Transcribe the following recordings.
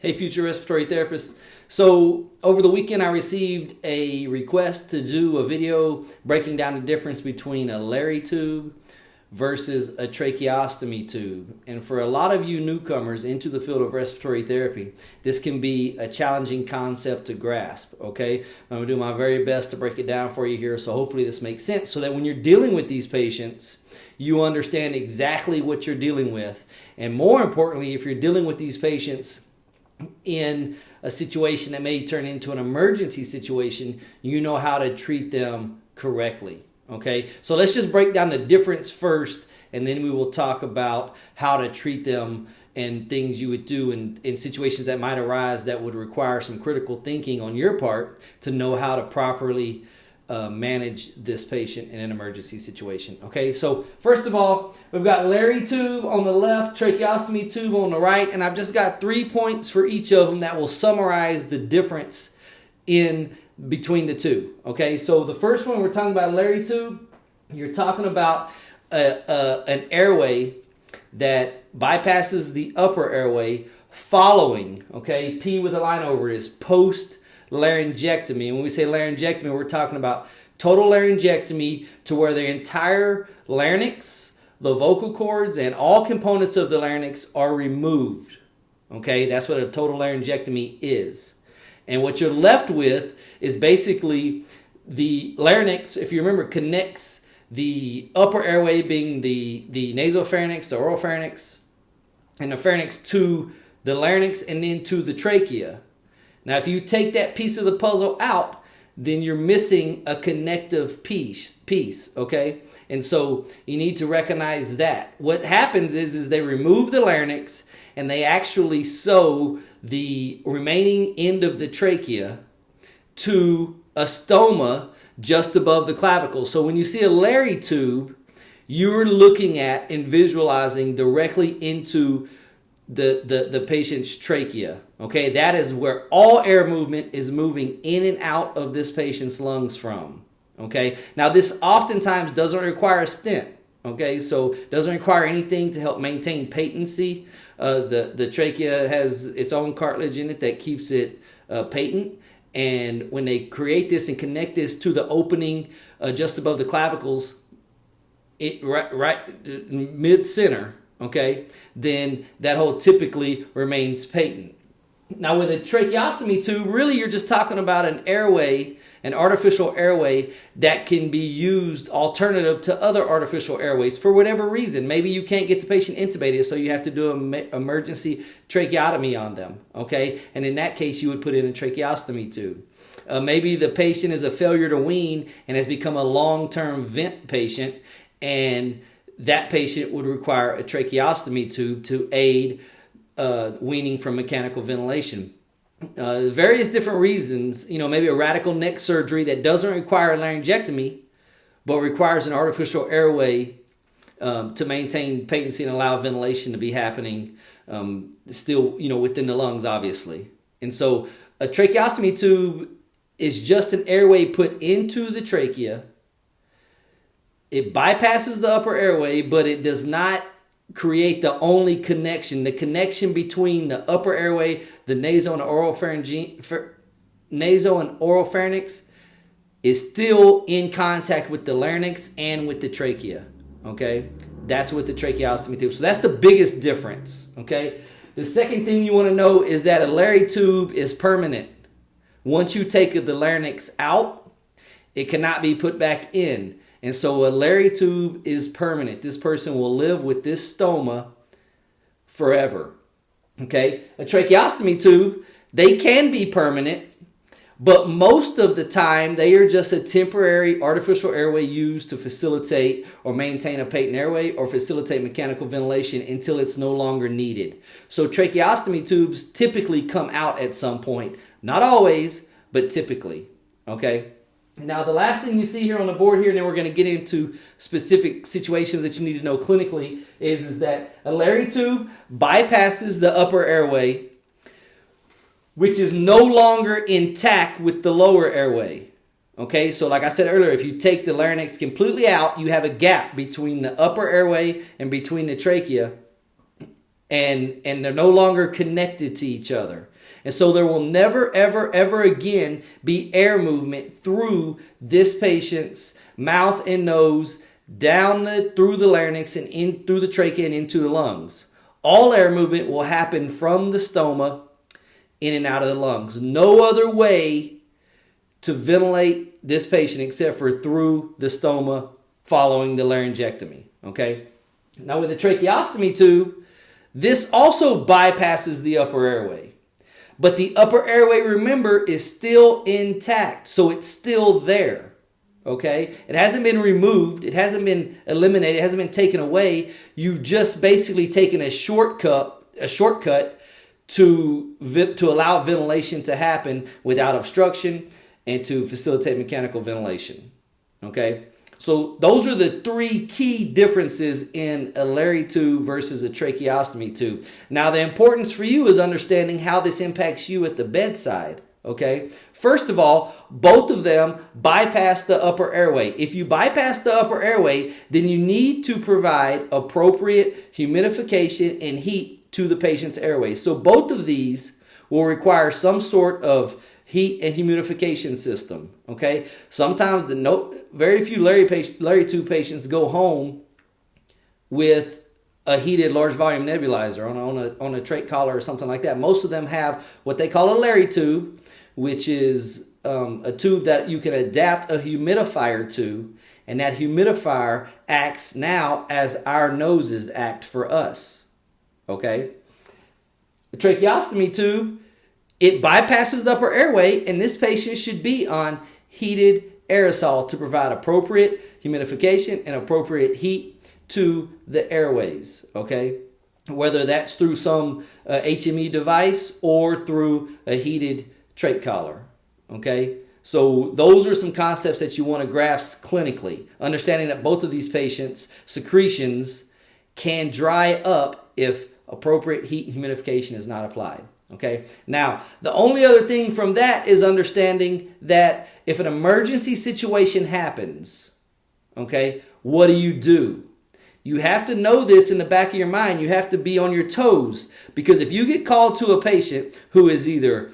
Hey, future respiratory therapists. So over the weekend, I received a request to do a video breaking down the difference between a Lary tube versus a tracheostomy tube. And for a lot of you newcomers into the field of respiratory therapy, this can be a challenging concept to grasp, okay? I'm going to do my very best to break it down for you here, so hopefully this makes sense so that when you're dealing with these patients, you understand exactly what you're dealing with. And more importantly, if you're dealing with these patients in a situation that may turn into an emergency situation, you know how to treat them correctly. Okay, so let's just break down the difference first, and then we will talk about how to treat them and things you would do in situations that might arise that would require some critical thinking on your part to know how to properly manage this patient in an emergency situation. Okay, so first of all, we've got Lary tube on the left, tracheostomy tube on the right, and I've just got 3 points for each of them that will summarize the difference in between the two. Okay, so the first one, we're talking about Lary tube. You're talking about an airway that bypasses the upper airway following, okay, P with a line over it is post laryngectomy. And when we say laryngectomy, we're talking about total laryngectomy to where the entire larynx, the vocal cords, and all components of the larynx are removed. Okay, that's what a total laryngectomy is. And what you're left with is basically the larynx, if you remember, connects the upper airway being the nasopharynx, the oropharynx, and the pharynx to the larynx and then to the trachea. Now, if you take that piece of the puzzle out, then you're missing a connective piece, okay? And so you need to recognize that. What happens is they remove the larynx and they actually sew the remaining end of the trachea to a stoma just above the clavicle. So when you see a Lary tube, you're looking at and visualizing directly into the patient's trachea. Okay, that is where all air movement is moving in and out of this patient's lungs from. Okay, now this oftentimes doesn't require a stent. Okay, so doesn't require anything to help maintain patency. The trachea has its own cartilage in it that keeps it patent. And when they create this and connect this to the opening just above the clavicles, right mid-center, okay, then that hole typically remains patent. Now with a tracheostomy tube, really you're just talking about an airway, an artificial airway that can be used alternative to other artificial airways for whatever reason. Maybe you can't get the patient intubated, so you have to do an emergency tracheotomy on them, okay? And in that case, you would put in a tracheostomy tube. Maybe the patient is a failure to wean and has become a long-term vent patient, and that patient would require a tracheostomy tube to aid weaning from mechanical ventilation. Various different reasons, maybe a radical neck surgery that doesn't require a laryngectomy, but requires an artificial airway to maintain patency and allow ventilation to be happening still, within the lungs, obviously. And so a tracheostomy tube is just an airway put into the trachea. It bypasses the upper airway, but it does not create the only connection. The connection between the upper airway, the nasal and oropharynx is still in contact with the larynx and with the trachea. Okay, that's with the tracheostomy tube. So that's the biggest difference. Okay, the second thing you want to know is that a Lary tube is permanent. Once you take the larynx out, it cannot be put back in. And so a Lary tube is permanent. This person will live with this stoma forever. Okay? A tracheostomy tube, they can be permanent, but most of the time they are just a temporary artificial airway used to facilitate or maintain a patent airway or facilitate mechanical ventilation until it's no longer needed. So tracheostomy tubes typically come out at some point. Not always, but typically. Okay? Now, the last thing you see here on the board here, and then we're going to get into specific situations that you need to know clinically, is that a Lary tube bypasses the upper airway, which is no longer intact with the lower airway. Okay, so like I said earlier, if you take the larynx completely out, you have a gap between the upper airway and between the trachea. and they're no longer connected to each other. And so there will never, ever, ever again be air movement through this patient's mouth and nose, through the larynx and in through the trachea and into the lungs. All air movement will happen from the stoma in and out of the lungs. No other way to ventilate this patient except for through the stoma following the laryngectomy. Okay? Now with the tracheostomy tube, this also bypasses the upper airway. But the upper airway, remember, is still intact. So it's still there. Okay? It hasn't been removed. It hasn't been eliminated. It hasn't been taken away. You've just basically taken a shortcut to allow ventilation to happen without obstruction and to facilitate mechanical ventilation. Okay? So those are the three key differences in a Lary tube versus a tracheostomy tube. Now the importance for you is understanding how this impacts you at the bedside. Okay? First of all, both of them bypass the upper airway. If you bypass the upper airway, then you need to provide appropriate humidification and heat to the patient's airway. So both of these will require some sort of heat and humidification system. Okay? Sometimes very few Lary tube patients go home with a heated large volume nebulizer on a trach collar or something like that. Most of them have what they call a Lary tube, which is a tube that you can adapt a humidifier to, and that humidifier acts now as our noses act for us. Okay? The tracheostomy tube, it bypasses the upper airway, and this patient should be on heated aerosol to provide appropriate humidification and appropriate heat to the airways. Okay? Whether that's through some HME device or through a heated trach collar. Okay? So those are some concepts that you want to grasp clinically. Understanding that both of these patients' secretions can dry up if appropriate heat and humidification is not applied. Okay? Now, the only other thing from that is understanding that if an emergency situation happens, okay, what do? You have to know this in the back of your mind. You have to be on your toes, because if you get called to a patient who is either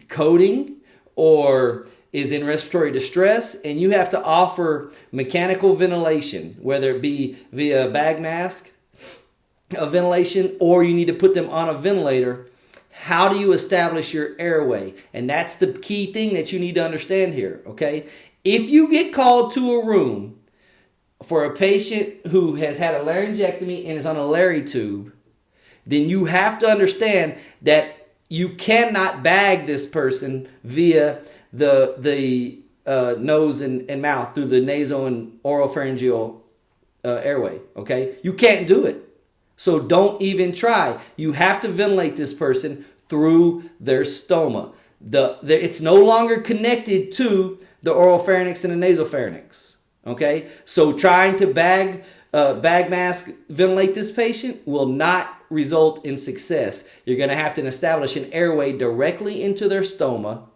coding or is in respiratory distress and you have to offer mechanical ventilation, whether it be via a bag mask, a ventilation, or you need to put them on a ventilator, how do you establish your airway? And that's the key thing that you need to understand here, okay? If you get called to a room for a patient who has had a laryngectomy and is on a Lary tube, then you have to understand that you cannot bag this person via the nose and mouth through the nasal and oropharyngeal airway, okay? You can't do it. So don't even try. You have to ventilate this person through their stoma. It's no longer connected to the oropharynx and the nasopharynx. Okay? So trying to bag mask ventilate this patient will not result in success. You're going to have to establish an airway directly into their stoma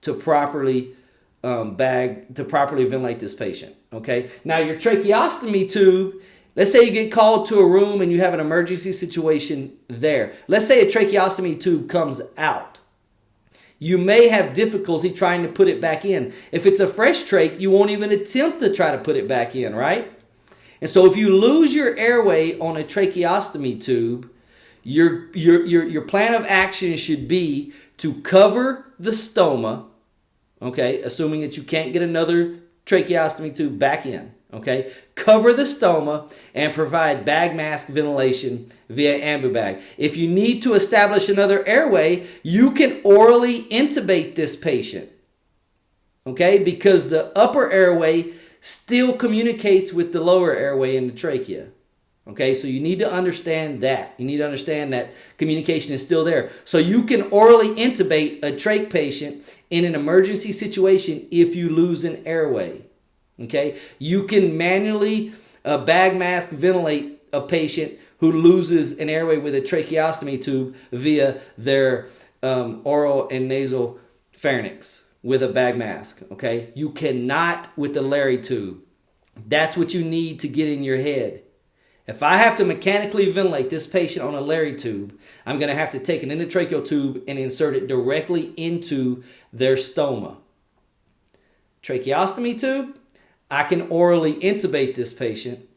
to properly ventilate this patient. Okay? Now your tracheostomy tube, let's say you get called to a room and you have an emergency situation there. Let's say a tracheostomy tube comes out. You may have difficulty trying to put it back in. If it's a fresh trach, you won't even attempt to try to put it back in, right? And so if you lose your airway on a tracheostomy tube, your plan of action should be to cover the stoma, okay, assuming that you can't get another tracheostomy tube back in. Okay, cover the stoma and provide bag mask ventilation via ambubag. If you need to establish another airway, you can orally intubate this patient. Okay, because the upper airway still communicates with the lower airway in the trachea. Okay, so you need to understand that. You need to understand that communication is still there. So you can orally intubate a trach patient in an emergency situation if you lose an airway. Okay, you can manually bag mask ventilate a patient who loses an airway with a tracheostomy tube via their oral and nasal pharynx with a bag mask. Okay, you cannot with the Lary tube. That's what you need to get in your head. If I have to mechanically ventilate this patient on a Lary tube, I'm going to have to take an endotracheal tube and insert it directly into their stoma. Tracheostomy tube, I can orally intubate this patient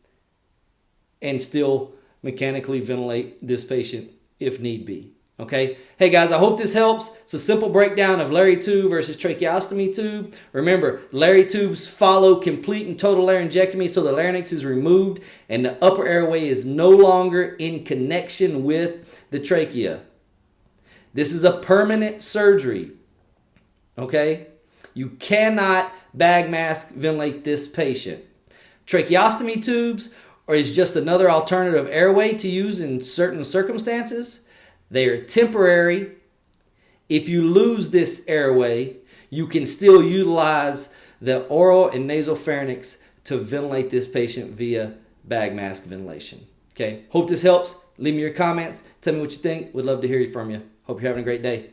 and still mechanically ventilate this patient if need be. Okay? Hey guys, I hope this helps. It's a simple breakdown of Lary tube versus tracheostomy tube. Remember, Lary tubes follow complete and total laryngectomy, so the larynx is removed and the upper airway is no longer in connection with the trachea. This is a permanent surgery. Okay? You cannot bag mask ventilate this patient. Tracheostomy tubes is just another alternative airway to use in certain circumstances. They are temporary. If you lose this airway, you can still utilize the oral and nasopharynx to ventilate this patient via bag mask ventilation. Okay, hope this helps. Leave me your comments. Tell me what you think. We'd love to hear from you. Hope you're having a great day.